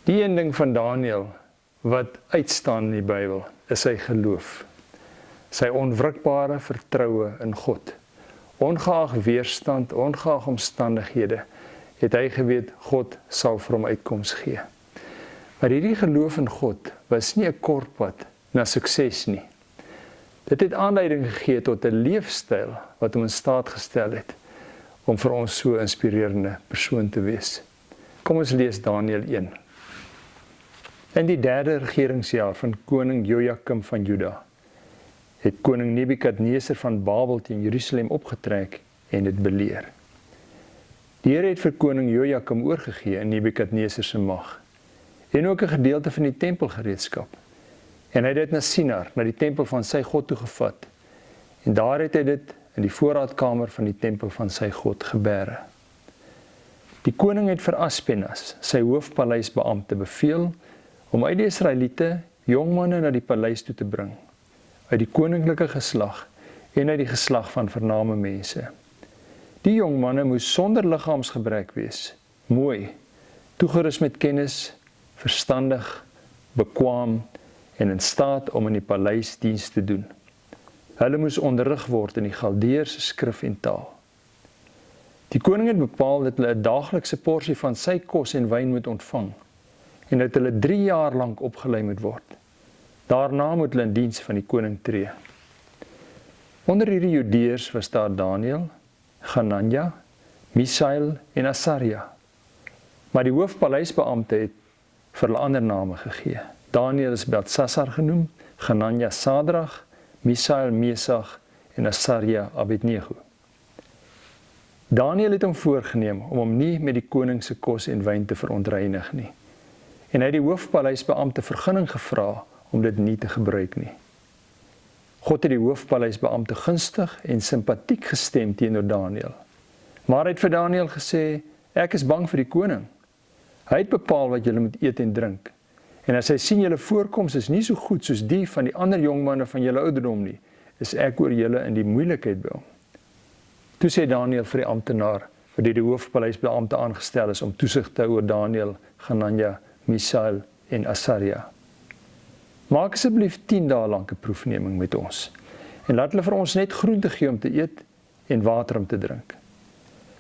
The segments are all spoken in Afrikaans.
Die een ding van Daniël wat uitstaan in die Bybel, is sy geloof. Sy onwrikbare vertroue in God. Ongeag weerstand, ongeag omstandighede, het hy geweet, God sal vir hom uitkoms gee. Maar hierdie geloof in God was nie 'n kort pad na sukses nie. Dit het aanleiding gegee tot 'n leefstyl wat hom in staat gestel het om vir ons so 'n inspirerende persoon te wees. Kom ons lees Daniël 1. In die 3de regeringsjaar van koning Jojakim van Juda, het koning Nebukadneser van Babel teen Jerusalem opgetrek en dit beleer. Die Here het vir koning Jojakim oorgegee in Nebukadneser se mag, en ook 'n gedeelte van die tempelgereedskap. En hy het dit na Sinar, na die tempel van sy God toe gevat, en daar het hy dit in die voorraadkamer van die tempel van sy God geberge. Die koning het vir Aspenas, sy hoofpaleisbeampte, beveel om uit die Israeliete jong manne na die paleis toe te bring, uit die koninklike geslag en uit die geslag van vername mense. Die jong manne moes sonder liggaamsgebrek wees, mooi, toegerus met kennis, verstandig, bekwaam en in staat om in die paleis diens te doen. Hulle moes onderrig word in die Galdeërse skrif en taal. Die koning het bepaal dat hulle 'n daaglikse porsie van sy kos en wyn moet ontvang, en dat hulle 3 jaar lank opgelei moet word. Daarna moet hulle in diens van die koning tree. Onder hierdie Judeërs was daar Daniël, Hananja, Misael en Asaria. Maar die hoofpaleisbeampte het vir hulle ander name gegee. Daniël is Beltsassar genoem, Hananja Sadrag, Misael Mesach en Asaria Abednego. Daniël het hom voorgenem om hom nie met die koning se kos en wyn te verontreinig nie. En hy het die hoofpaleisbeampte vergunning gevra om dit nie te gebruik nie. God het die hoofpaleisbeampte gunstig en simpatiek gestem teenoor Daniël. Maar hy het vir Daniël gesê, ek is bang vir die koning. Hy het bepaal wat julle moet eet en drink. En as hy sien julle voorkoms is nie so goed soos die van die ander jongmanne van julle ouderdom nie, is ek oor julle in die moeilikheid by hom. Toe sê Daniël vir die amptenaar, wat die hoofpaleisbeampte aangestel is om toesig te hou oor Daniël, Hananja, Misael en Asaria. Maak asseblief 10 dae lank 'n proefneming met ons, en laat hulle vir ons net groente gee om te eet en water om te drink.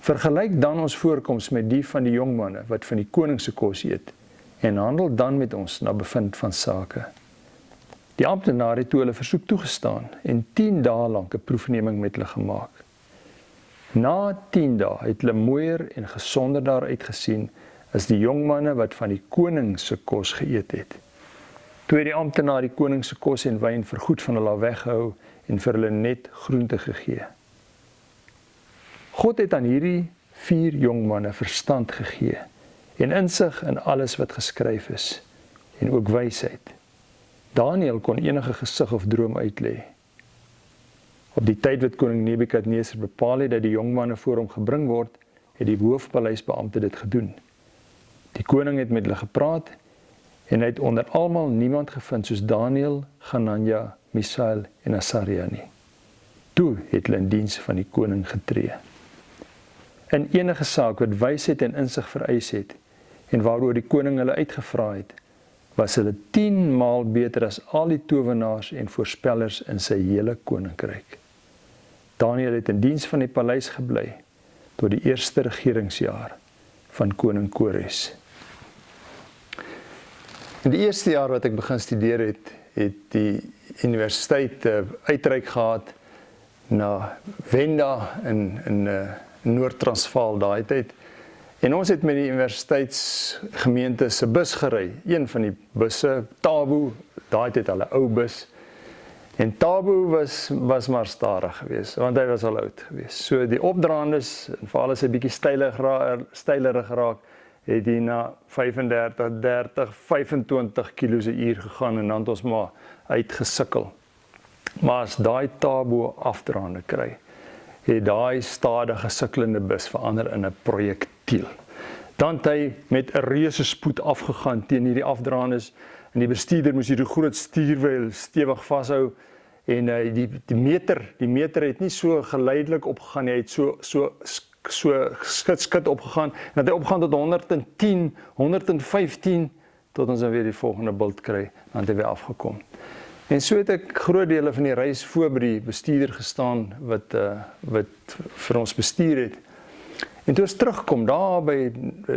Vergelyk dan ons voorkoms met die van die jongmanne wat van die koning se kos eet, en handel dan met ons na bevind van sake. Die amptenaar het toe hulle versoek toegestaan en 10 dae lank 'n proefneming met hulle gemaak. Na 10 dae het hulle mooier en gesonder daaruit gesien as die jongmanne wat van die koning se kos geëet het. Toe het die amptenaar die koning se kos en wyn vergoed van hulle weggehou en vir hulle net groente gegee. God het aan hierdie 4 jongmanne verstand gegee en insig in alles wat geskryf is en ook wysheid. Daniël kon enige gesig of droom uitlê. Op die tyd wat koning Nebukadneser bepaal het dat die jongmanne voor hom gebring word, het die hoofpaleisbeampte dit gedoen. Die koning het met hulle gepraat en hy het onder almal niemand gevind soos Daniël, Hananja, Misael en Asaria nie. Toe het hulle in diens van die koning getree. In enige saak wat wysheid en insig vereis het en waaroor die koning hulle uitgevra het, was hulle 10 maal beter as al die towenaars en voorspellers in sy hele koninkryk. Daniël het in diens van die paleis gebly tot die 1ste regeringsjaar van koning Kores. In die eerste jaar wat ek begin studeer het die universiteit uitreik gehad na Venda in Noord-Transvaal daai tyd. En ons het met die universiteitsgemeente se bus gery. Een van die busse, Tabo, daai tyd al 'n ou bus. En Tabo was maar stadig geweest, want hy was al oud geweest. So die opdraandes, en veral as hy bietjie stylerig geraak, het hy na 35, 30, 25 km/h gegaan en dan het ons maar uitgesukkel. Maar as daai Tabo afdraande kry, het daai stadige sukkelende bus verander in 'n projektiel. Dan het hy met 'n reuse spoed afgegaan teen hierdie afdraandes en die bestuurder moes hierdie groot stuurwiel stewig vashou en die meter het nie so geleidelik opgegaan nie, hy het so skit opgegaan en het hy opgegaan tot 110, 115 tot ons dan weer die volgende bult kry, dan het hy weer afgekom. En so het ek groot dele van die reis voor by die bestuurder gestaan, wat vir ons bestuur het. En toe ons terugkom, daar by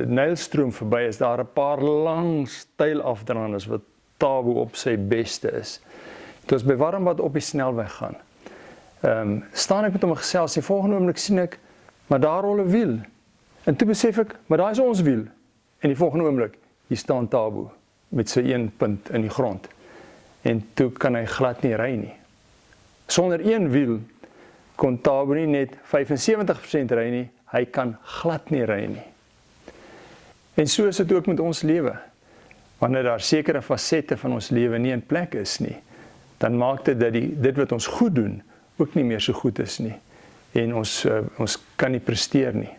Nylstroom verby, is daar 'n paar lang stylafdraandes wat Tabo op sy beste is. Toe ons by Warmbad op die snelweg gaan, staan ek met hom gesels, die volgende oomblik sien ek, maar daar rol 'n wiel. En toe besef ek, maar daar is ons wiel. En die volgende oomblik, hier staan Tabo, met sy een punt in die grond. En toe kan hy glad nie ry nie. Sonder een wiel kon Tabo nie net 75% ry nie, hy kan glad nie ry nie. En so is dit ook met ons lewe. Wanneer daar sekere fasette van ons lewe nie in plek is nie, dan maak dit dat dit wat ons goed doen, ook nie meer so goed is nie. En ons kan nie presteer nie.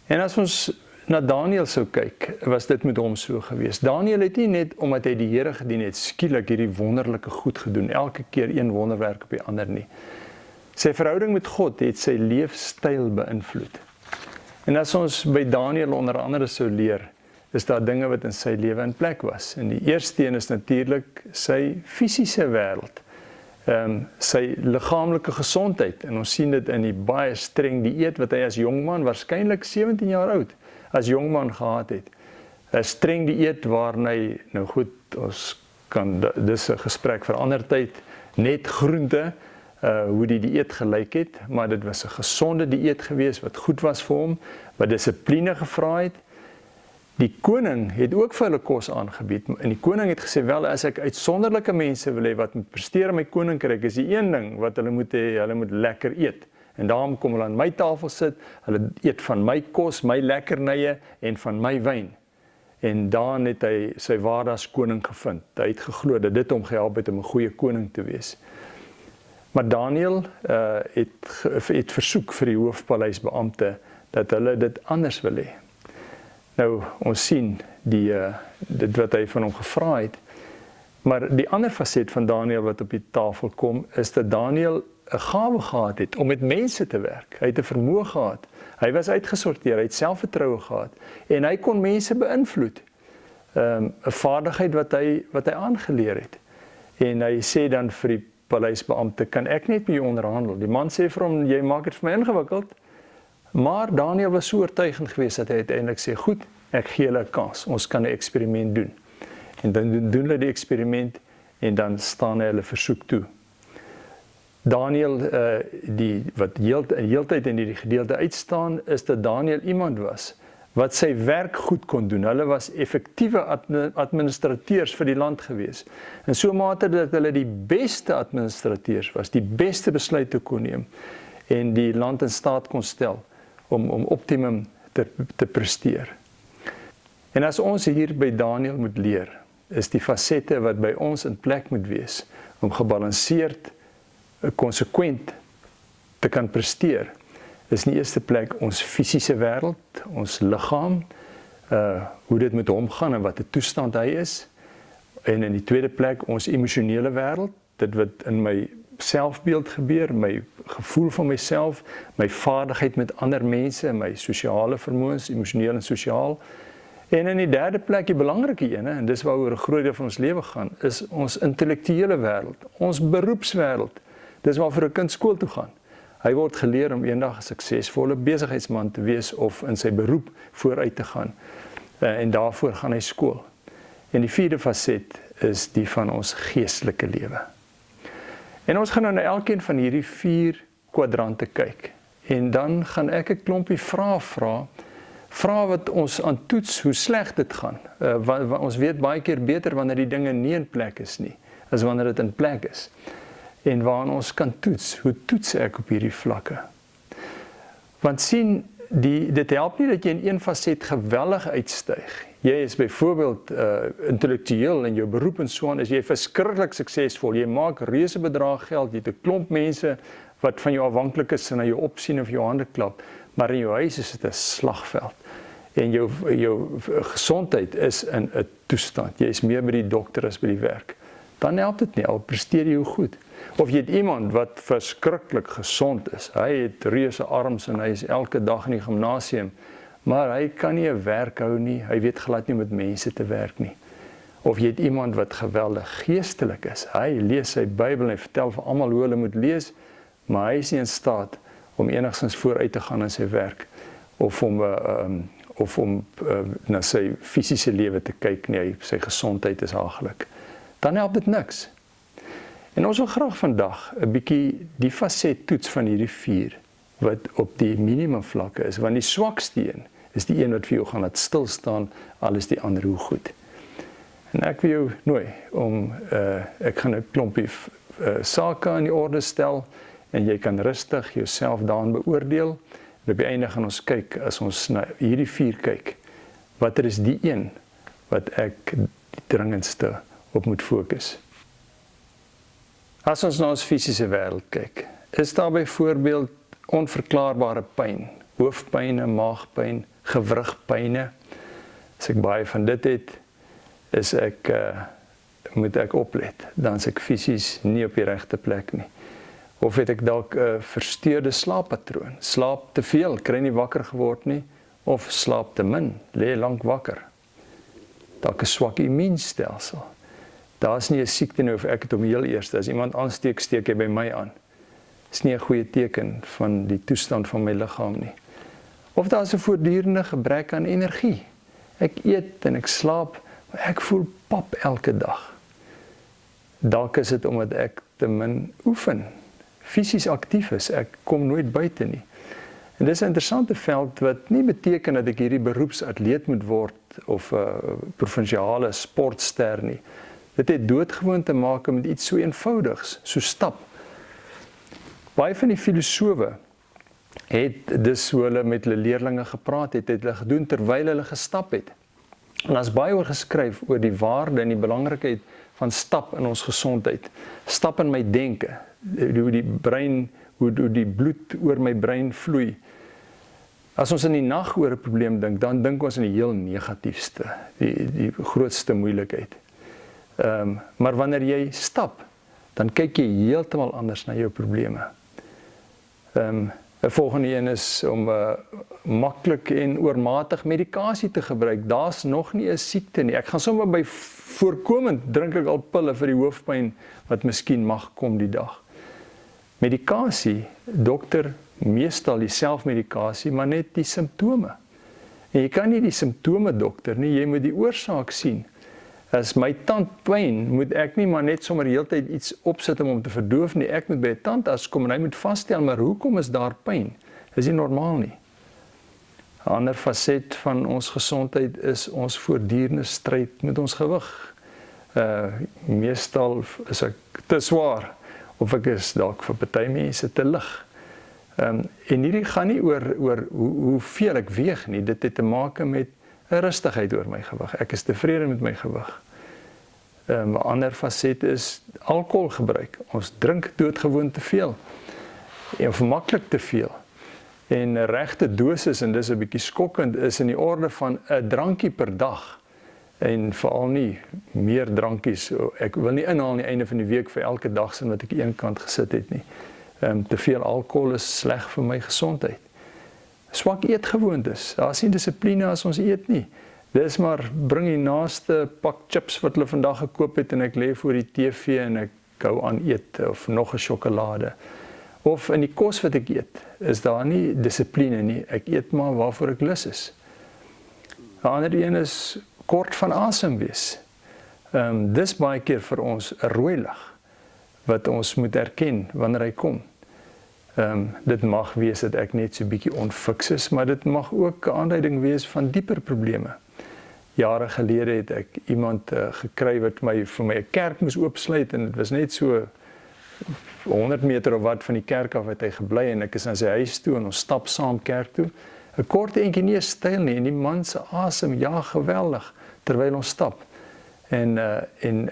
En as ons na Daniel sou kyk, was dit met hom so gewees. Daniel het nie net omdat hy die Here gedien het, skielik hierdie wonderlike goed gedoen, elke keer een wonderwerk op die ander nie. Sy verhouding met God het sy leefstyl beïnvloed. En as ons by Daniel onder andere sou leer, is daar dinge wat in sy lewe in plek was. En die eerste een is natuurlik sy fisiese wêreld. Sy liggaamlike gesondheid, en ons sien dit in die baie streng dieet wat hy as jongman, waarskynlik 17 jaar oud, as jongman gehad het. 'n Streng dieet waarin hy, nou goed, ons kan, dis 'n gesprek vir ander tyd, net groente, hoe die dieet gelyk het, maar dit was 'n gesonde dieet gewees, wat goed was vir hom, wat dissipline gevra het. Die koning het ook vir hulle kos aangebied, en die koning het gesê, wel, as ek uitsonderlike mense wil hê wat moet presteer in my koninkryk, is die een ding wat hulle moet hê, hulle moet lekker eet. En daarom kom hulle aan my tafel sit, hulle eet van my kos, my lekkernye en van my wyn. En dan het hy sy waarde as koning gevind. Hy het geglo dat dit hom gehelp het om 'n goeie koning te wees. Maar Daniel het versoek vir die hoofpaleisbeampte dat hulle dit anders wil hê. Nou, ons sien dit wat hy van hom gevra het. Maar die ander faset van Daniel wat op die tafel kom, is dat Daniel 'n gawe gehad het om met mense te werk. Hy het 'n vermoë gehad. Hy was uitgesorteer, hy het selfvertroue gehad. En hy kon mense beïnvloed. 'n Vaardigheid wat hy aangeleer het. En hy sê dan vir die paleisbeampte, kan ek net met jou onderhandel? Die man sê vir hom, jy maak dit vir my ingewikkeld. Maar Daniel was so oortuigend geweest dat hy uiteindelik sê, goed, ek gee hulle 'n kans, ons kan 'n eksperiment doen. En dan doen hulle die eksperiment en dan staan hulle versoek toe. Daniel, wat heeltyd in hierdie gedeelte uitstaan, is dat Daniel iemand was wat sy werk goed kon doen. Hulle was effektiewe administrateurs vir die land gewees. In so 'n mate dat hulle die beste administrateurs was, die beste besluite kon neem en die land in staat kon stel om optimum te presteer. En as ons hier by Daniel moet leer, is die fasette wat by ons in plek moet wees om gebalanseerd, konsekwent te kan presteer, is in die eerste plek ons fisiese wêreld, ons liggaam, hoe dit met hom gaan en wat 'n toestand hy is, en in die tweede plek ons emosionele wêreld, dit wat in my selfbeeld gebeur, my gevoel van myself, my vaardigheid met ander mense, my sosiale vermoëns, emosioneel en sosiaal. En in die derde plek, die belangrike ene, en dis waaroor 'n groot deel van ons lewe gaan, is ons intellektuele wêreld, ons beroepswêreld. Dis waarvoor 'n kind skool toe gaan. Hy word geleer om eendag 'n suksesvolle besigheidsman te wees of in sy beroep vooruit te gaan. En daarvoor gaan hy skool. En die vierde faset is die van ons geestelike lewe. En ons gaan nou na elkeen van hierdie 4 kwadrante kyk. En dan gaan ek 'n klompie vrae vra. Vrae wat ons aan toets hoe sleg dit gaan. Ons weet baie keer beter wanneer die dinge nie in plek is nie, as wanneer dit in plek is. En waarin ons kan toets. Hoe toets ek op hierdie vlakke? Want sien, dit help nie dat jy in een faset geweldig uitstyg. Jy is byvoorbeeld intellektueel in jou beroep en so aan, is jy verskriklik suksesvol. Jy maak reuse bedrag geld, jy het 'n klomp mense wat van jou afhanklik is en na jou opsien of jou hande klap. Maar in jou huis is dit 'n slagveld. En jou gesondheid is in 'n toestand. Jy is meer by die dokter as by die werk. Dan help dit nie, al presteer jy goed. Of jy het iemand wat verskriklik gesond is. Hy het reuse arms en hy is elke dag in die gimnasium. maar hy kan nie 'n werk hou nie, hy weet glad nie om met mense te werk nie. Of jy het iemand wat geweldig geestelik is, hy lees sy Bybel en hy vertel vir almal hoe hulle moet lees, maar hy is nie in staat om enigstens vooruit te gaan in sy werk, of om na sy fisiese lewe te kyk nie, sy gesondheid is haglik. Dan help dit niks. En ons wil graag vandag 'n bietjie die faset toets van hierdie 4 wat op die minimum vlakke is, want die swakste een is die een wat vir jou gaan laat stil staan, al is die ander hoe goed. En ek wil jou nooi om ek gaan 'n klompie sake aan die orde stel en jy kan rustig jouself daarin beoordeel. En op die einde gaan ons kyk, as ons na hierdie 4 kyk, watter is die een wat ek die dringendste op moet fokus. As ons na ons fisiese wêreld kyk, is daar byvoorbeeld onverklaarbare pyn, hoofpyne, maagpyn, gewrigpyne. As ek baie van dit het, moet ek oplet, dan is ek fisies nie op die regte plek nie. Of het ek dalk 'n versteurde slaappatroon, slaap te veel, kry nie wakker geword nie, of slaap te min, lê lank wakker. Dalk 'n swak immuunstelsel. Daar's nie 'n siekte nie, of ek het hom heel eers, as iemand aansteek, steek hy by my aan. Is nie 'n goeie teken van die toestand van my liggaam nie. Of daar's 'n voortdurende gebrek aan energie. Ek eet en ek slaap, maar ek voel pap elke dag. Dalk is dit omdat ek te min oefen, fisies aktief is, ek kom nooit buite nie. En dis 'n interessante veld wat nie beteken dat ek hierdie beroepsatleet moet word of 'n provinsiale sportster nie. Dit het doodgewoon te maak met iets so eenvoudigs, so stap. Baie van die filosowe het dis hoe hulle met hulle leerlinge gepraat het hulle gedoen terwyl hulle gestap het. En daar's baie oor geskryf oor die waarde en die belangrikheid van stap in ons gesondheid. Stap in my denke, hoe die brein, hoe die bloed oor my brein vloei. As ons in die nag oor 'n probleem dink, dan dink ons in die heel negatiefste, die grootste moeilikheid. Maar wanneer jy stap, dan kyk jy heeltemal anders na jou probleme. 'n Volgende een is om maklik en oormatig medikasie te gebruik. Daar's nog nie 'n siekte nie. Ek gaan sommer by voorkomend drink ek al pille vir die hoofpyn wat miskien mag kom die dag. Medikasie, dokter, meestal die selfmedikasie, maar net die simptome. En jy kan nie die simptome dokter nie, jy moet die oorsaak sien. As my tand pyn, moet ek nie maar net sommer heeltyd iets opsit om te verdoof nie. Ek moet by 'n tandarts kom en hy moet vasstel, maar hoekom is daar pyn? Is nie normaal nie. 'n Ander faset van ons gesondheid is ons voortdurende stryd met ons gewig. Meestal is ek te swaar, of ek is dalk vir party mense te lig. En hierdie gaan nie oor hoeveel ek weeg nie, dit het te maak met 'n rustigheid oor my gewig. Ek is tevrede met my gewig. 'n Ander faset is alkoholgebruik. Ons drink doodgewoon te veel. Of maklik te veel. En 'n regte dosis, en dis 'n bietjie skokkend, is in die orde van 'n drankie per dag. En veral nie meer drankies. Ek wil nie inhaal aan die einde van die week vir elke dag sin wat ek aan een kant gesit het nie. Te veel alkohol is sleg vir my gesondheid. Swak eetgewoontes. Daar's nie dissipline as ons eet nie. Dis maar bring die naaste pak chips wat hulle vandag gekoop het en ek lê voor die TV en ek hou aan eet, of nog 'n sjokolade. Of in die kos wat ek eet, is daar nie dissipline nie. Ek eet maar waarvoor ek lus is. 'n Ander een is kort van asem wees. Dis baie keer vir ons 'n rooi lig wat ons moet erken wanneer hy kom. Dit mag wees dat ek net so bietjie onfiks is, maar dit mag ook 'n aanduiding wees van dieper probleme. Jare gelede het ek iemand gekry wat vir my 'n kerk moes oopsluit, en dit was net so 100 meter of wat van die kerk af het hy gebly, en ek is na sy huis toe en ons stap saam kerk toe. 'n Kort entjie, nie 'n styl nie, en die man se asem, ja, geweldig, terwyl ons stap. En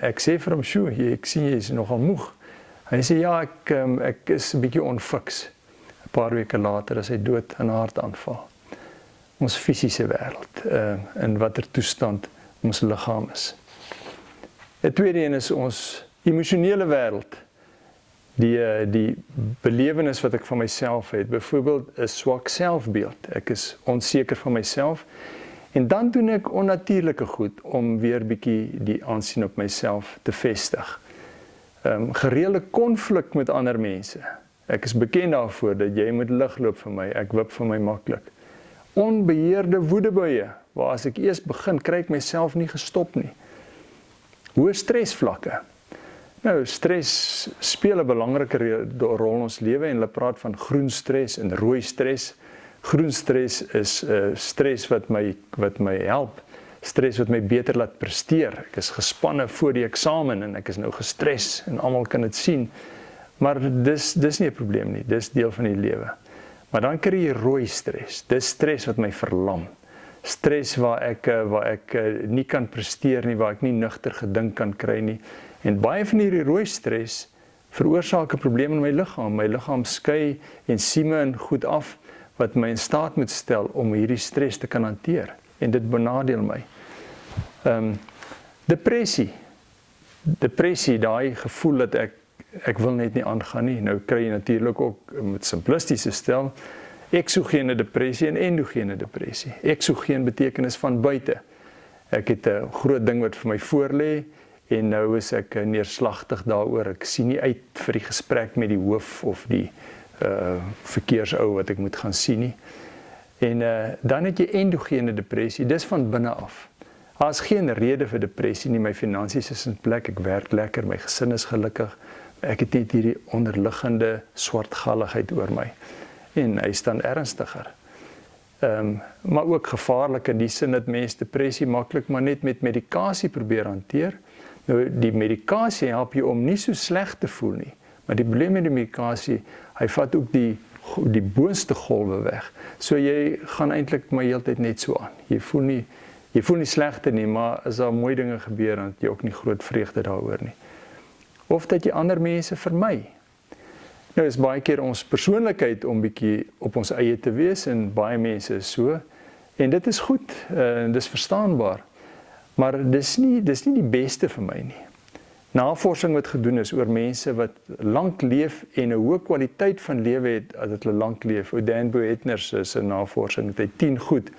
ek sê vir hom, "Sjoe, ek sien jy is nogal moeg." Hy sê, "Ja, ek is 'n bietjie onfiks." 'n Paar weke later is hy dood aan 'n hartaanval. Ons fisiese wêreld, in watter toestand ons liggaam is. 'n Tweede een is ons emosionele wêreld. Die belewenis wat ek van myself het, byvoorbeeld 'n swak selfbeeld. Ek is onseker van myself en dan doen ek onnatuurlike goed om weer bietjie die aansien op myself te vestig. Gereelde konflik met ander mense. Ek is bekend daarvoor dat jy moet ligloop vir my, ek wip vir my maklik. Onbeheerde woedebuie, waar as ek eers begin, kry ek myself nie gestop nie. Hoë stresvlakke. Nou, stres speel 'n belangrike rol in ons lewe en hulle praat van groen stres en rooi stres. Groen stres is stres wat my help, stres wat my beter laat presteer. Ek is gespanne voor die eksamen en ek is nou gestres en almal kan dit sien. Maar dis nie 'n probleem nie, dis deel van die lewe. Maar dan kry jy rooi stres. Dis stres wat my verlam. Stres waar ek nie kan presteer nie, waar ek nie nugter gedink kan kry nie. En baie van hierdie rooi stres veroorsaak 'n probleem in my liggaam. My liggaam skei ensieme en goed af wat my in staat moet stel om hierdie stres te kan hanteer. En dit benadeel my. Depressie, daai gevoel dat ek wil net nie aangaan nie. Nou kry jy natuurlik ook met simplistiese stel eksogene depressie en endogene depressie. Eksogeen betekenis van buite. Ek het 'n groot ding wat vir my voorlê en nou is ek neerslagtig daaroor. Ek sien nie uit vir die gesprek met die hoof of die verkeersou wat ek moet gaan sien nie. En dan het jy endogene depressie, dis van binne af. Daar's geen rede vir depressie nie, my finansies is in plek, ek werk lekker, my gesin is gelukkig. Ek het net hierdie onderliggende swartgalligheid oor my. En hy staan ernstiger. Maar ook gevaarlik in die sin dat mense depressie maklik maar net met medikasie probeer hanteer. Nou die medikasie help jou om nie so sleg te voel nie. Maar die probleem met die medikasie, hy vat ook die boonste golwe weg. So jy gaan eintlik maar heeltyd net so aan. Jy voel nie slegter nie, maar as daar mooi dinge gebeur, dan het jy ook nie groot vreugde daaroor nie. Of dat jy ander mense vermy. Nou is baie keer ons persoonlikheid om bietjie op ons eie te wees en baie mense is so. En dit is goed, en dis verstaanbaar. Maar dis nie die beste vir my nie. Navorsing wat gedoen is oor mense wat lank leef en 'n hoë kwaliteit van lewe het as hulle lank leef. Dan Boetner se navorsing het hy 10 goed.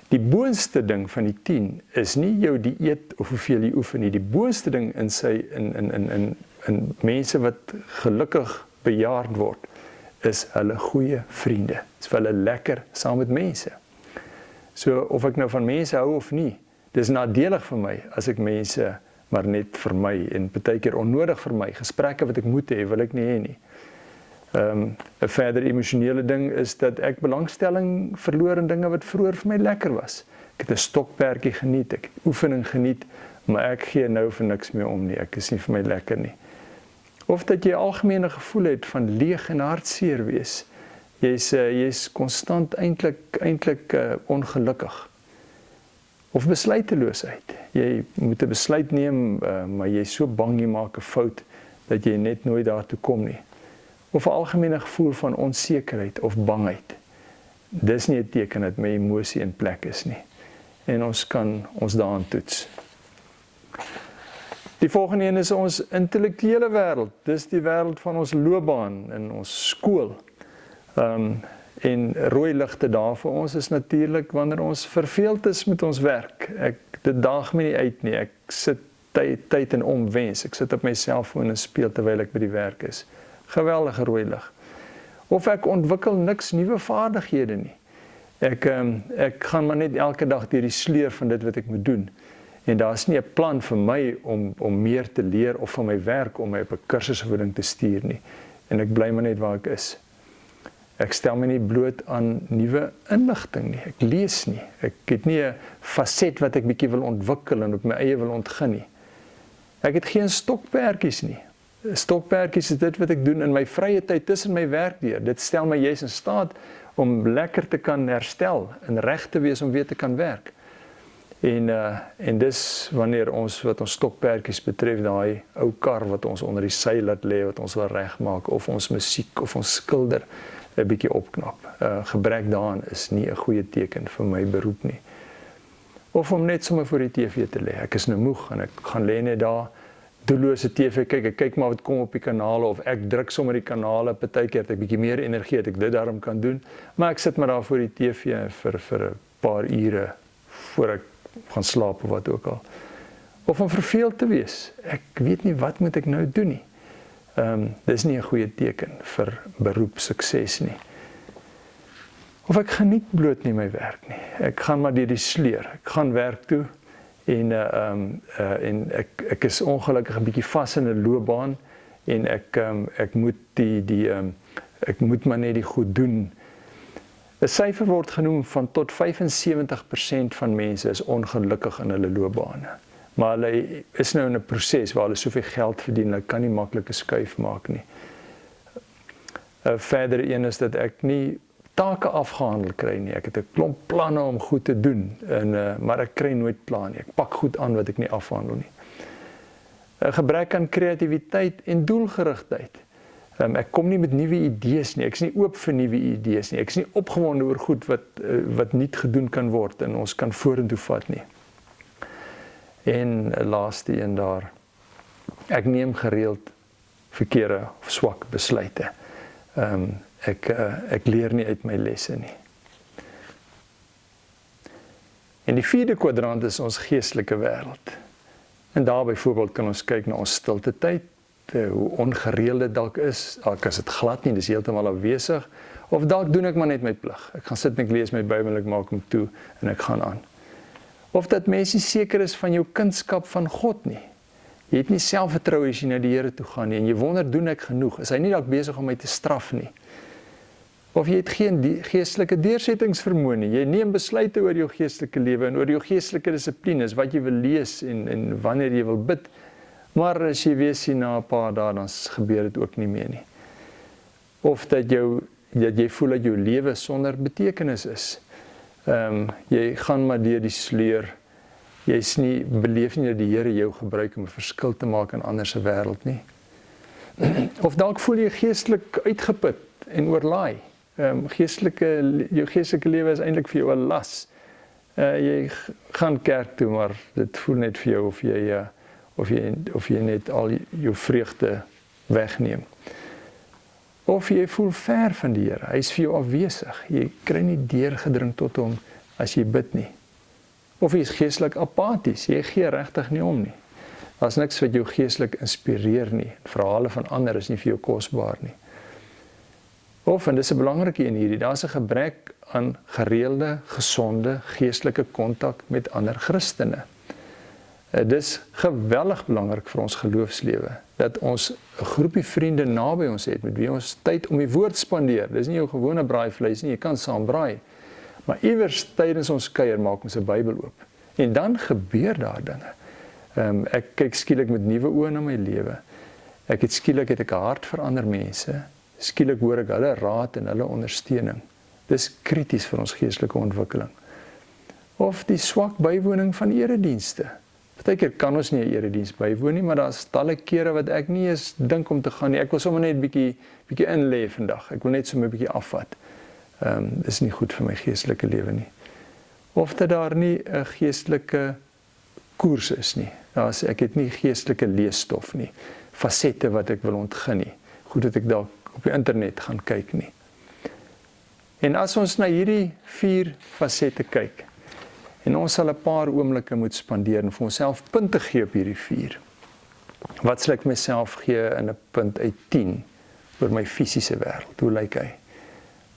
Die boonste ding van die 10 is nie jou dieet of hoeveel jy oefen nie. Die boonste ding in mense wat gelukkig bejaard word, is hulle goeie vriende. Dit is vir hulle lekker saam met mense. So of ek nou van mense hou of nie, dis nadelig vir my as ek mense maar net vermy en partykeer onnodig vermy. Gesprekke wat ek moet hê, wil ek nie hê nie. 'n verder emosionele ding is dat ek belangstelling verloor in dinge wat vroeër vir my lekker was. Ek het 'n stokperdjie geniet, ek het oefening geniet, maar ek gee nou vir niks meer om nie. Ek is nie vir my lekker nie. Of dat jy algemene gevoel het van leeg en hartseer wees. Jy's konstant eintlik ongelukkig. Of besluiteloosheid. Jy moet 'n besluit neem, maar jy's so bang jy maak 'n fout dat jy net nooit daartoe kom nie. Of 'n algemene gevoel van onsekerheid of bangheid. Dis nie 'n teken dat my emosie in plek is nie. En ons kan ons daaraan toets. Die volgende een is ons intellektuele wêreld. Dis die wêreld van ons loopbaan in ons skool. En rooi ligte daar vir ons is natuurlik wanneer ons verveeld is met ons werk. Dit daag my nie uit nie. Ek sit tyd in omwens. Ek sit op my selfoon en speel terwyl ek by die werk is. Geweldige rooi lig. Of ek ontwikkel niks nuwe vaardighede nie. Ek gaan maar net elke dag deur die sleur van dit wat ek moet doen. En daar's nie 'n plan vir my om meer te leer of van my werk om my op 'n kursus of 'n ding te stuur nie. En ek bly maar net waar ek is. Ek stel my nie bloot aan nuwe inligting nie. Ek lees nie. Ek het nie 'n faset wat ek bietjie wil ontwikkel en op my eie wil ontgin nie. Ek het geen stokperdjies nie. Stokperdjies is dit wat ek doen in my vrye tyd tussen my werk deur. Dit stel my juis in staat om lekker te kan herstel en reg te wees om weer te kan werk. En dis wanneer wat ons stokperdjies betref, daai ou kar wat ons onder die seil laat lê, wat ons wil regmaak, of ons musiek of ons skilder 'n bietjie opknap. Gebrek daaraan is nie 'n goeie teken vir my beroep nie. Of om net sommer voor die TV te lê. Ek is nou moeg en ek gaan lê net daar, doellose TV kyk, ek kyk maar wat kom op die kanale, of ek druk sommer die kanale, partykeer het ek bietjie meer energie, dat ek dit daarom kan doen, maar ek sit maar daar voor die TV vir 'n paar ure, voor ek gaan slaap of wat ook al. Of om verveeld te wees, ek weet nie wat moet ek nou doen nie. Dis nie 'n goeie teken vir beroepssukses nie. Of ek geniet bloot nie my werk nie. Ek gaan maar deur die sleur. Ek gaan werk toe en ek is ongelukkig 'n bietjie vas in 'n loopbaan en ek moet ek moet maar net die goed doen. 'n Syfer word genoem van tot 75% van mense is ongelukkig in hulle loopbane. Maar hulle is nou in 'n proses waar hulle soveel geld verdien, hulle kan nie maklik 'n skuif maak nie. Verder een is dat ek nie take afgehandel kry nie. Ek het 'n klomp planne om goed te doen, maar ek kry nooit klaar nie. Ek pak goed aan wat ek nie afhandel nie. 'n Gebrek aan kreatiwiteit en doelgerigtheid. Ek kom nie met nuwe idees nie. Ek is nie oop vir nuwe idees nie. Ek is nie opgewonde oor goed wat nie gedoen kan word en ons kan vorentoe vat nie. En laaste een daar. Ek neem gereeld verkeerde of swak besluite. Ek leer nie uit my lesse nie. En die vierde kwadrant is ons geestelike wêreld. En daar byvoorbeeld kan ons kyk na ons stilte tyd, hoe ongereeld dit dalk is, dalk is dit glad nie, dis heeltemal afwesig, of dalk doen ek maar net my plig. Ek gaan sit en ek lees my Bybel, ek maak hom toe en ek gaan aan. Of dat mens nie seker is van jou kindskap van God nie. Jy het nie selfvertroue as jy na die Here toe gaan nie, en jy wonder, doen ek genoeg? Is hy nie dalk besig om my te straf nie? Of jy het geen geestelike deursettingsvermoë nie. Jy neem besluite oor jou geestelike lewe en oor jou geestelike dissiplines, wat jy wil lees en wanneer jy wil bid. Maar as jy weer sien na 'n paar dae, dan gebeur dit ook nie meer nie. Of dat jy voel dat jou lewe sonder betekenis is. Jy gaan maar deur die sleur. Jy beleef nie dat die Here jou gebruik om 'n verskil te maak in ander se wêreld nie. Of dalk voel jy geestelik uitgeput en oorlaai. Jou geestelike lewe is eintlik vir jou 'n las. Jy gaan kerk toe, maar dit voel net vir jou of jy net al jou vreugde wegneem. Of jy voel ver van die Here, hy is vir jou afwesig. Jy kry nie deurgedring tot hom as jy bid nie. Of jy is geestelik apaties, jy gee regtig nie om nie. Daar's niks wat jou geestelik inspireer nie. Verhale van ander is nie vir jou kosbaar nie. Of, en dis 'n belangrike een hierdie, daar's 'n gebrek aan gereelde, gesonde, geestelike kontak met ander Christene. Dis geweldig belangrik vir ons geloofslewe, dat ons 'n groepie vriende naby ons het, met wie ons tyd om die woord spandeer. Dis nie jou gewone braaivleis nie, jy kan saam braai. Maar iewers tydens ons kuier maak ons 'n Bybel oop. En dan gebeur daar dinge. Ek kyk skielik met nuwe oë na my lewe. Skielik het ek 'n hart vir ander mense. Skielik hoor ek hulle raad en hulle ondersteuning. Dis krities vir ons geestelike ontwikkeling. Of die swak bywoning van eredienste. Partykeer kan ons nie 'n erediens bywoon nie, maar daar's talle kere wat ek nie eens dink om te gaan nie. Ek wil sommer net bietjie in lê vandag. Ek wil net sommer 'n bietjie afvat. Is nie goed vir my geestelike lewe nie. Of dat daar nie 'n geestelike koers is nie. Ek het nie geestelike leesstof nie. Fasette wat ek wil ontgin nie. Goed dat ek dalk op die internet gaan kyk nie. En as ons na hierdie 4 fasette kyk, en ons sal 'n paar oomblikke moet spandeer en vir onsself punte gee op hierdie 4. Wat sal ek myself gee in 'n punt uit 10 oor my fisiese wêreld? Hoe lyk hy?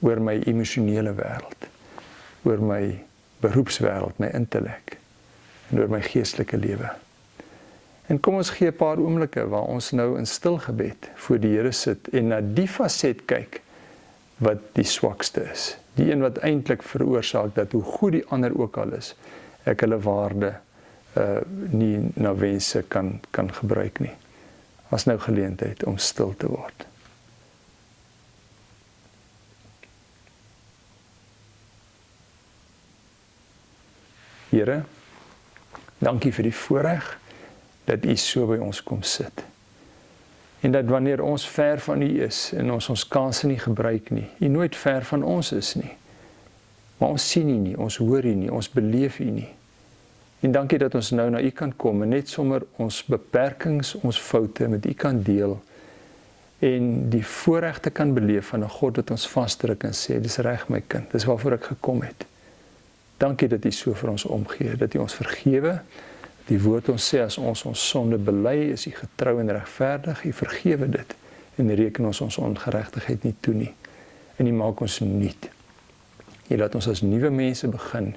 Oor my emosionele wêreld, oor my beroepswêreld, my intellek en oor my geestelike lewe. En kom ons gee 'n paar oomblikke waar ons nou in stil gebed voor die Here sit en na die faset kyk wat die swakste is. Die een wat eintlik veroorsaak dat hoe goed die ander ook al is, ek hulle waarde nie na wense kan gebruik nie. As nou geleentheid om stil te word. Here, dankie vir die voorreg dat U so by ons kom sit. En dat wanneer ons ver van U is en ons kanse nie gebruik nie, U nooit ver van ons is nie. Maar ons sien U nie, ons hoor U nie, ons beleef U nie. En dankie dat ons nou na U kan kom en net sommer ons beperkings, ons foute met U kan deel en die voorregte kan beleef van 'n God wat ons vasdruk en sê, dis reg my kind, dis waarvoor ek gekom het. Dankie dat U so vir ons omgee, dat U ons vergewe. Die woord ons sê, as ons sonde bely, is U getrou en regverdig, U vergewe dit en reken ons ongeregtigheid nie toe nie. En U maak ons nuut. U laat ons as nuwe mense begin.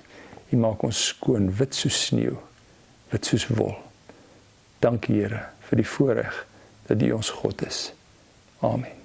U maak ons skoon, wit soos sneeu, wit soos wol. Dankie Here vir die voorreg dat U ons God is. Amen.